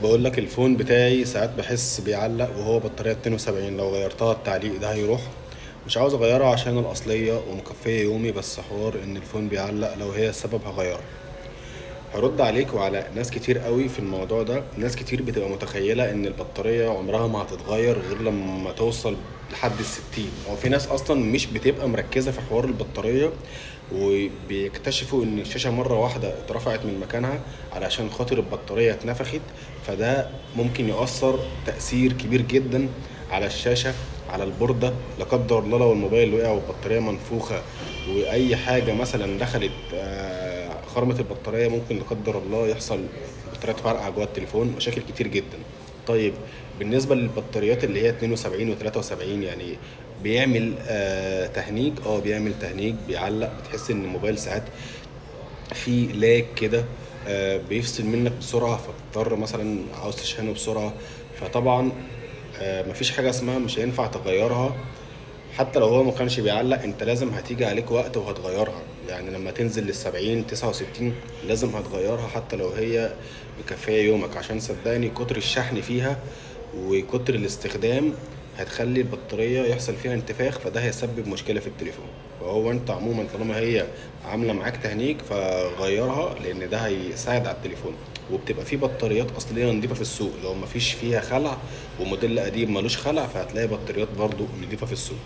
بقول لك الفون بتاعي ساعات بحس بيعلق وهو بطارية 72، لو غيرتها التعليق ده هيروح. مش عاوز اغيرها عشان الاصلية ومكفية يومي، بس حوار ان الفون بيعلق لو هي السبب هغيرها. هرد عليك وعلى ناس كتير قوي في الموضوع ده. ناس كتير بتبقى متخيلة ان البطارية عمرها ما هتتغير غير لما توصل لحد ال60، او في ناس اصلا مش بتبقى مركزة في حوار البطارية، وبيكتشفوا ان الشاشة مرة واحدة اترفعت من مكانها علشان خاطر البطارية اتنفخت. فده ممكن يؤثر تأثير كبير جدا على الشاشة، على البوردة. لا قدر الله لو الموبايل وقع والبطارية منفوخة واي حاجة مثلا دخلت خرمة البطارية، ممكن لا قدر الله يحصل البطارية تفرقع جوه التليفون. مشاكل كتير جدا. طيب، بالنسبة للبطاريات اللي هي 72 و 73، يعني بيعمل تهنيج. بيعمل تهنيج، بيعلق، بتحس ان الموبايل ساعات في لاج كده، بيفصل منك بسرعة، فتضطر مثلا عاوز تشحنه بسرعة. فطبعا مفيش حاجة اسمها مش هينفع تغيرها. حتى لو هو ما كانش بيعلق، انت لازم هتيجي عليك وقت وهتغيرها. يعني لما تنزل لل70 69 لازم هتغيرها، حتى لو هي مكفية يومك. عشان صدقني كتر الشحن فيها وكتر الاستخدام هتخلي البطارية يحصل فيها انتفاخ، فده هيسبب مشكلة في التليفون. فهو انت عموما طالما هي عاملة معاك تهنيج فغيرها، لان ده هيساعد على التليفون. وبتبقى في بطاريات اصلية نضيفة في السوق، لو مفيش فيها خلع وموديل قديم ملوش خلع، فهتلاقي بطاريات برضو نضيفة في السوق.